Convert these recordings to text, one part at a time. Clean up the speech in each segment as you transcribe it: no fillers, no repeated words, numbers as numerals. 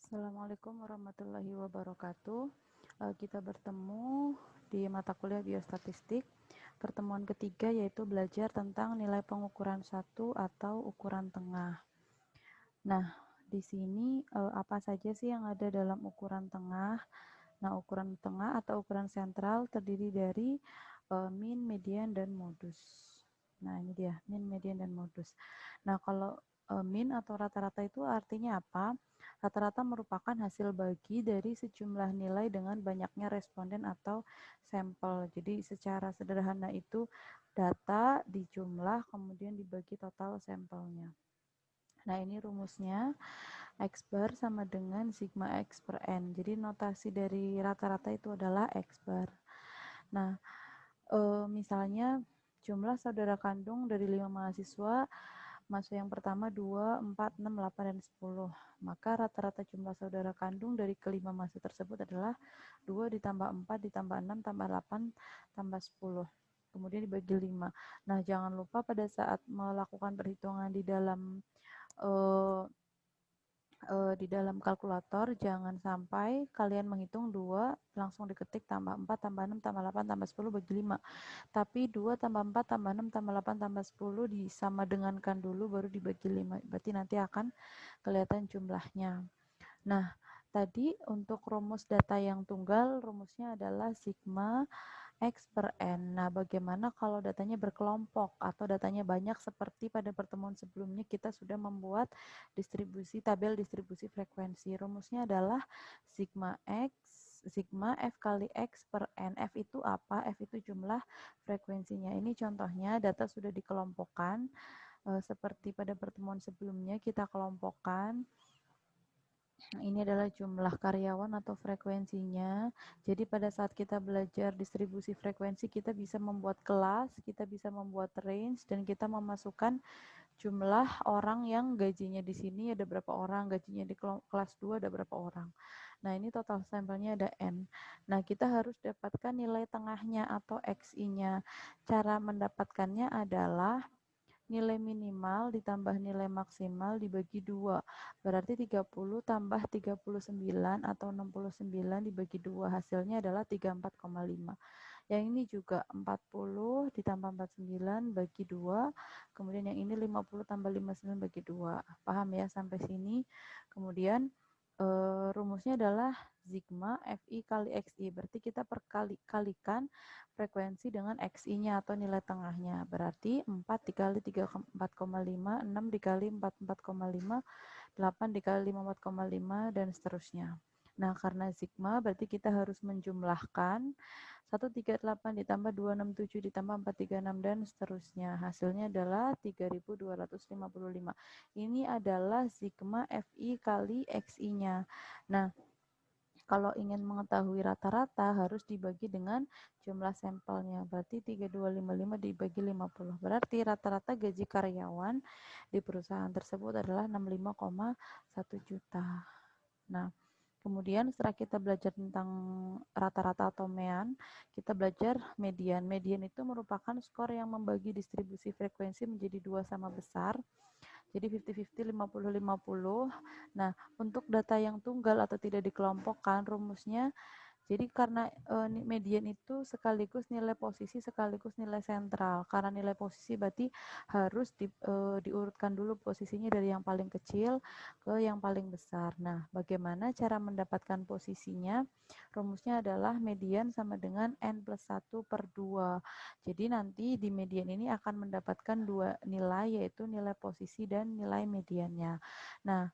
Assalamualaikum warahmatullahi wabarakatuh. Kita bertemu di mata kuliah biostatistik. Pertemuan ketiga yaitu belajar tentang nilai pengukuran satu atau ukuran tengah. Nah, di sini apa saja sih yang ada dalam ukuran tengah? Nah, ukuran tengah atau ukuran sentral terdiri dari mean, median, dan modus. Nah, ini dia, mean, median, dan modus. Nah, kalau mean atau rata-rata itu artinya apa? Rata-rata merupakan hasil bagi dari sejumlah nilai dengan banyaknya responden atau sampel. Jadi, secara sederhana itu data dijumlah, kemudian dibagi total sampelnya. Nah, ini rumusnya. X bar sama dengan sigma X per N. Jadi notasi dari rata-rata itu adalah X bar. Nah, misalnya jumlah saudara kandung dari 5 mahasiswa, mahasiswa yang pertama 2, 4, 6, 8, dan 10. Maka rata-rata jumlah saudara kandung dari kelima mahasiswa tersebut adalah 2 ditambah 4 ditambah 6 tambah 8 tambah 10. Kemudian dibagi 5. Nah, jangan lupa pada saat melakukan perhitungan di dalam kalkulator, jangan sampai kalian menghitung 2 langsung diketik tambah 4 tambah 6 tambah 8 tambah 10 bagi 5, tapi 2 tambah 4 tambah 6 tambah 8 tambah 10 disama dengankan dulu baru dibagi 5, berarti nanti akan kelihatan jumlahnya. Nah, tadi untuk rumus data yang tunggal, rumusnya adalah sigma X per N. Nah, bagaimana kalau datanya berkelompok atau datanya banyak seperti pada pertemuan sebelumnya kita sudah membuat tabel distribusi frekuensi. Rumusnya adalah sigma F kali X per N. F itu apa? F itu jumlah frekuensinya. Ini contohnya data sudah dikelompokkan. Seperti pada pertemuan sebelumnya kita kelompokkan. Ini adalah jumlah karyawan atau frekuensinya. Jadi pada saat kita belajar distribusi frekuensi, kita bisa membuat kelas, kita bisa membuat range, dan kita memasukkan jumlah orang yang gajinya di sini ada berapa orang, gajinya di kelas 2 ada berapa orang. Nah, ini total sampelnya ada N. Nah, kita harus dapatkan nilai tengahnya atau XI-nya. Cara mendapatkannya adalah nilai minimal ditambah nilai maksimal dibagi 2. Berarti 30 tambah 39 atau 69 dibagi 2. Hasilnya adalah 34,5. Yang ini juga 40 ditambah 49 bagi 2. Kemudian yang ini 50 tambah 59 bagi 2. Paham ya sampai sini? Kemudian rumusnya adalah sigma Fi kali Xi. Berarti kita perkalikan frekuensi dengan Xi-nya atau nilai tengahnya. Berarti 4 dikali 34,5, 6 dikali 44,5, 8 dikali 54,5, dan seterusnya. Nah, karena sigma berarti kita harus menjumlahkan 138 ditambah 267 ditambah 436 dan seterusnya. Hasilnya adalah 3255. Ini adalah sigma Fi kali Xi-nya. Nah, kalau ingin mengetahui rata-rata harus dibagi dengan jumlah sampelnya. Berarti 3255 dibagi 50. Berarti rata-rata gaji karyawan di perusahaan tersebut adalah 65,1 juta. Nah, kemudian setelah kita belajar tentang rata-rata atau mean, kita belajar median. Median itu merupakan skor yang membagi distribusi frekuensi menjadi dua sama besar. Jadi 50-50, 50-50. Nah, untuk data yang tunggal atau tidak dikelompokkan, rumusnya jadi karena median itu sekaligus nilai posisi sekaligus nilai sentral. Karena nilai posisi berarti harus diurutkan dulu posisinya dari yang paling kecil ke yang paling besar. Nah, bagaimana cara mendapatkan posisinya? Rumusnya adalah median sama dengan N plus 1 per 2. Jadi nanti di median ini akan mendapatkan dua nilai, yaitu nilai posisi dan nilai mediannya. Nah,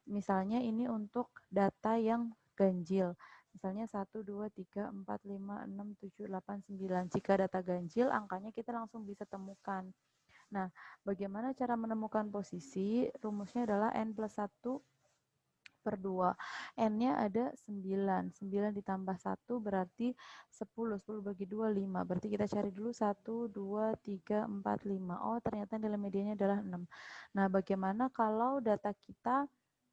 misalnya ini untuk data yang ganjil. Misalnya 1, 2, 3, 4, 5, 6, 7, 8, 9. Jika data ganjil, angkanya kita langsung bisa temukan. Nah, bagaimana cara menemukan posisi? Rumusnya adalah N plus 1 per 2. N-nya ada 9. 9 ditambah 1 berarti 10. 10 bagi 2, 5. Berarti kita cari dulu 1, 2, 3, 4, 5. Oh, ternyata nilai mediannya adalah 6. Nah, bagaimana kalau data kita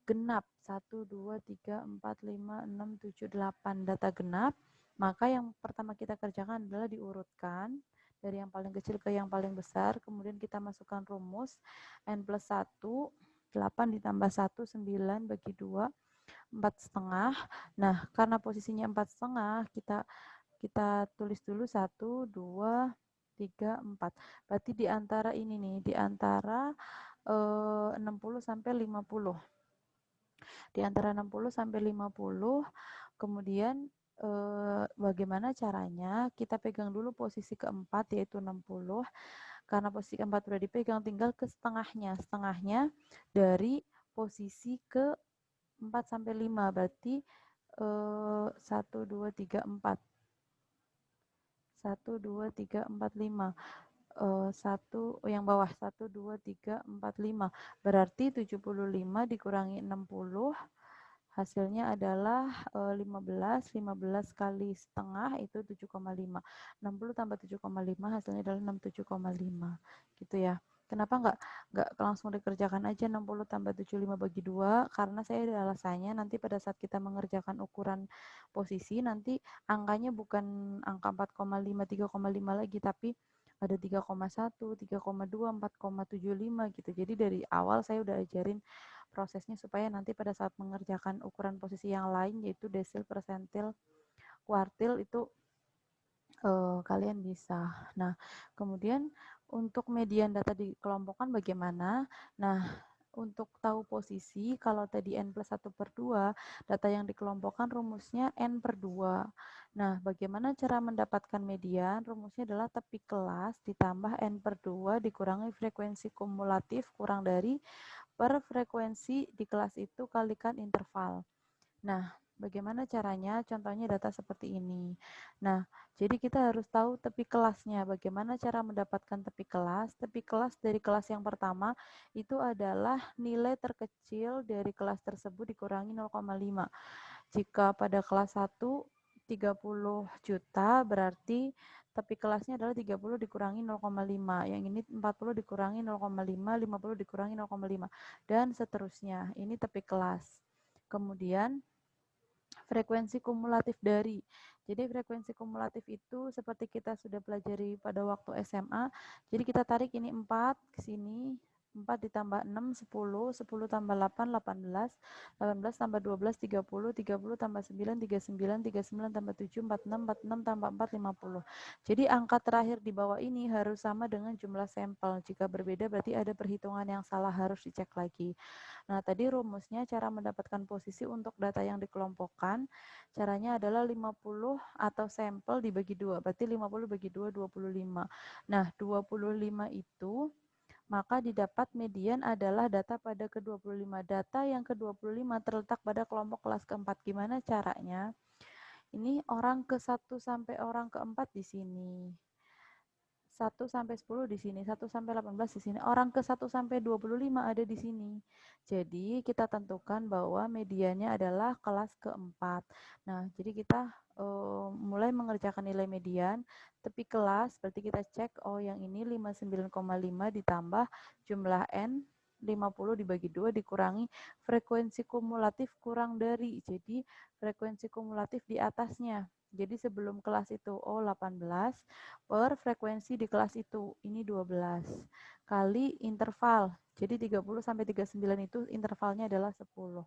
genap 1, 2, 3, 4, 5, 6, 7, 8 data genap, maka yang pertama kita kerjakan adalah diurutkan dari yang paling kecil ke yang paling besar, kemudian kita masukkan rumus N plus 1, 8 ditambah 1, 9 bagi 2, 4,5. Nah, karena posisinya 4,5, kita tulis dulu 1, 2, 3, 4. Berarti di antara ini nih, di antara 60 sampai 50. Di antara 60 sampai 50, kemudian bagaimana caranya? Kita pegang dulu posisi keempat yaitu 60. Karena posisi keempat sudah dipegang, tinggal ke setengahnya. Setengahnya dari posisi ke 4 sampai 5, berarti 1, 2, 3, 4. 1, 2, 3, 4, 5. Yang bawah 1, 2, 3, 4, 5. Berarti 75 dikurangi 60, hasilnya adalah 15. 15 kali setengah itu 7,5. 60 tambah 7,5 hasilnya adalah 67,5. Gitu ya. Kenapa nggak langsung dikerjakan aja 60 tambah 75 bagi 2? Karena saya ada alasannya, nanti pada saat kita mengerjakan ukuran posisi, nanti angkanya bukan angka 4,5, 3,5 lagi, tapi ada 3,1, 3,2, 4,75 gitu. Jadi dari awal saya udah ajarin prosesnya supaya nanti pada saat mengerjakan ukuran posisi yang lain yaitu desil, persentil, kuartil itu kalian bisa. Nah, kemudian untuk median data dikelompokkan bagaimana? Nah, untuk tahu posisi, kalau tadi n plus 1 per 2, data yang dikelompokkan rumusnya n per 2. Nah, bagaimana cara mendapatkan median? Rumusnya adalah tepi kelas ditambah n per 2 dikurangi frekuensi kumulatif kurang dari per frekuensi di kelas itu kalikan interval. Nah, bagaimana caranya? Contohnya data seperti ini. Nah, jadi kita harus tahu tepi kelasnya. Bagaimana cara mendapatkan tepi kelas? Tepi kelas dari kelas yang pertama itu adalah nilai terkecil dari kelas tersebut dikurangi 0,5. Jika pada kelas 1 30 juta, berarti tepi kelasnya adalah 30 dikurangi 0,5. Yang ini 40 dikurangi 0,5, 50 dikurangi 0,5, dan seterusnya. Ini tepi kelas. Kemudian frekuensi kumulatif dari. Jadi frekuensi kumulatif itu seperti kita sudah pelajari pada waktu SMA. Jadi kita tarik ini 4 ke sini, 4 ditambah 6, 10, 10 tambah 8, 18, 18 tambah 12, 30, 30 tambah 9, 39, 39 tambah 7, 46, 46 tambah 4, 50. Jadi angka terakhir di bawah ini harus sama dengan jumlah sampel. Jika berbeda berarti ada perhitungan yang salah, harus dicek lagi. Nah, tadi rumusnya cara mendapatkan posisi untuk data yang dikelompokkan, caranya adalah 50 atau sampel dibagi 2, berarti 50 bagi 2, 25. Nah, 25 itu maka didapat median adalah data pada ke-25. Data yang ke-25 terletak pada kelompok kelas keempat. Gimana caranya? Ini orang ke-1 sampai orang ke-4 di sini. 1 sampai 10 di sini, 1 sampai 18 di sini. Orang ke-1 sampai 25 ada di sini. Jadi, kita tentukan bahwa mediannya adalah kelas keempat. Nah, jadi kita mulai mengerjakan nilai median. Tepi kelas, berarti kita cek, oh yang ini 59,5 ditambah jumlah N, 50 dibagi 2 dikurangi frekuensi kumulatif kurang dari. Jadi, frekuensi kumulatif di atasnya. Jadi sebelum kelas itu 18 per frekuensi di kelas itu, ini 12 kali interval. Jadi 30 sampai 39 itu intervalnya adalah 10.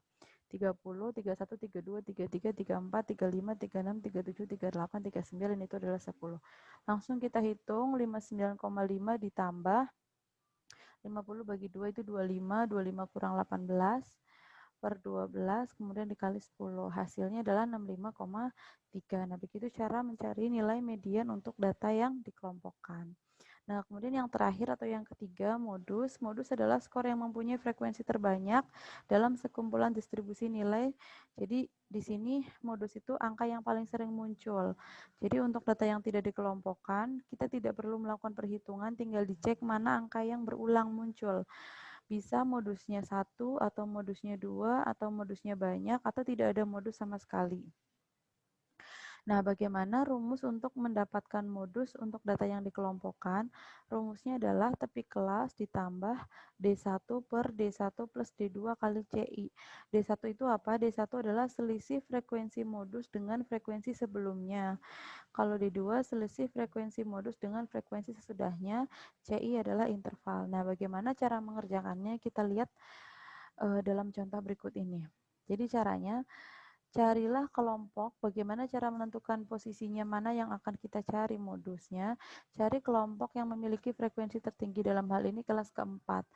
30, 31, 32, 33, 34, 35, 36, 37, 38, 39 itu adalah 10. Langsung kita hitung 59,5 ditambah 50 bagi 2 itu 25, 25 kurang 18 per 12, kemudian dikali 10. Hasilnya adalah 65,3. Nah, begitu cara mencari nilai median untuk data yang dikelompokkan. Nah, kemudian yang terakhir atau yang ketiga, modus. Modus adalah skor yang mempunyai frekuensi terbanyak dalam sekumpulan distribusi nilai. Jadi, di sini modus itu angka yang paling sering muncul. Jadi, untuk data yang tidak dikelompokkan, kita tidak perlu melakukan perhitungan, tinggal dicek mana angka yang berulang muncul. Bisa modusnya 1 atau modusnya 2 atau modusnya banyak atau tidak ada modus sama sekali. Nah, bagaimana rumus untuk mendapatkan modus untuk data yang dikelompokkan? Rumusnya adalah tepi kelas ditambah D1 per D1 plus D2 kali CI. D1 itu apa? D1 adalah selisih frekuensi modus dengan frekuensi sebelumnya. Kalau D2 selisih frekuensi modus dengan frekuensi sesudahnya. CI adalah interval. Nah, bagaimana cara mengerjakannya? Kita lihat dalam contoh berikut ini. Jadi caranya, carilah kelompok, bagaimana cara menentukan posisinya mana yang akan kita cari modusnya, cari kelompok yang memiliki frekuensi tertinggi, dalam hal ini kelas keempat.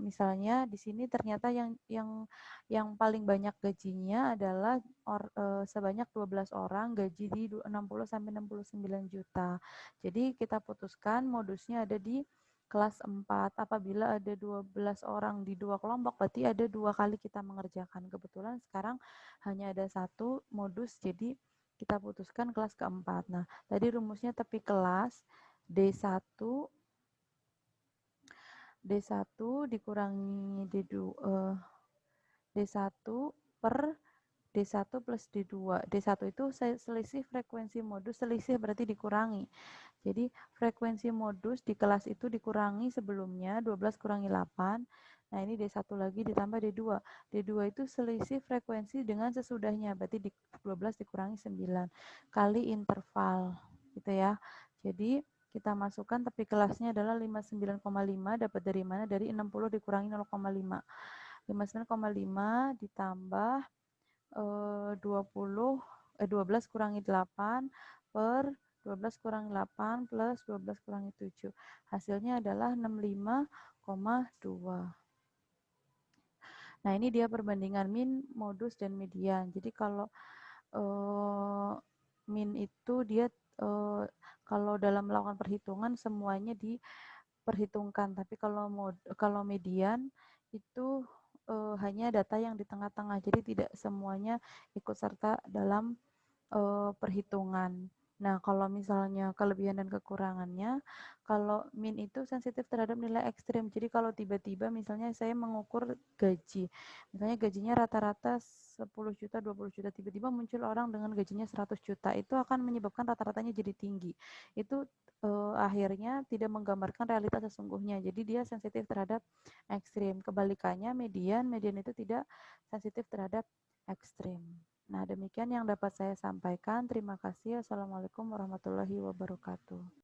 Misalnya di sini ternyata yang paling banyak gajinya adalah sebanyak 12 orang, gaji di 60 sampai 69 juta. Jadi kita putuskan modusnya ada di kelas 4. Apabila ada 12 orang di dua kelompok, berarti ada 2 kali kita mengerjakan. Kebetulan sekarang hanya ada satu modus, jadi kita putuskan kelas keempat. Nah, tadi rumusnya tepi kelas D1 D1 dikurangi D1 per D1 plus D2. D1 itu selisih frekuensi modus, selisih berarti dikurangi. Jadi frekuensi modus di kelas itu dikurangi sebelumnya, 12 kurangi 8. Nah ini D1 lagi ditambah D2. D2 itu selisih frekuensi dengan sesudahnya, berarti 12 dikurangi 9 kali interval gitu ya. Jadi kita masukkan tapi kelasnya adalah 59,5, dapat dari mana? Dari 60 dikurangi 0,5. 59,5 ditambah 12 kurangi 8 per 12 kurangi 8 plus 12 kurangi 7. Hasilnya adalah 65,2. Nah, ini dia perbandingan min, modus, dan median. Jadi kalau min itu dia kalau dalam melakukan perhitungan semuanya diperhitungkan, tapi kalau median itu hanya data yang di tengah-tengah, jadi tidak semuanya ikut serta dalam perhitungan. Nah, kalau misalnya kelebihan dan kekurangannya, kalau min itu sensitif terhadap nilai ekstrim. Jadi kalau tiba-tiba misalnya saya mengukur gaji, misalnya gajinya rata-rata 10 juta, 20 juta, tiba-tiba muncul orang dengan gajinya 100 juta, itu akan menyebabkan rata-ratanya jadi tinggi. Itu akhirnya tidak menggambarkan realitas sesungguhnya. Jadi dia sensitif terhadap ekstrim. Kebalikannya median itu tidak sensitif terhadap ekstrim. Nah, demikian yang dapat saya sampaikan. Terima kasih. Assalamualaikum warahmatullahi wabarakatuh.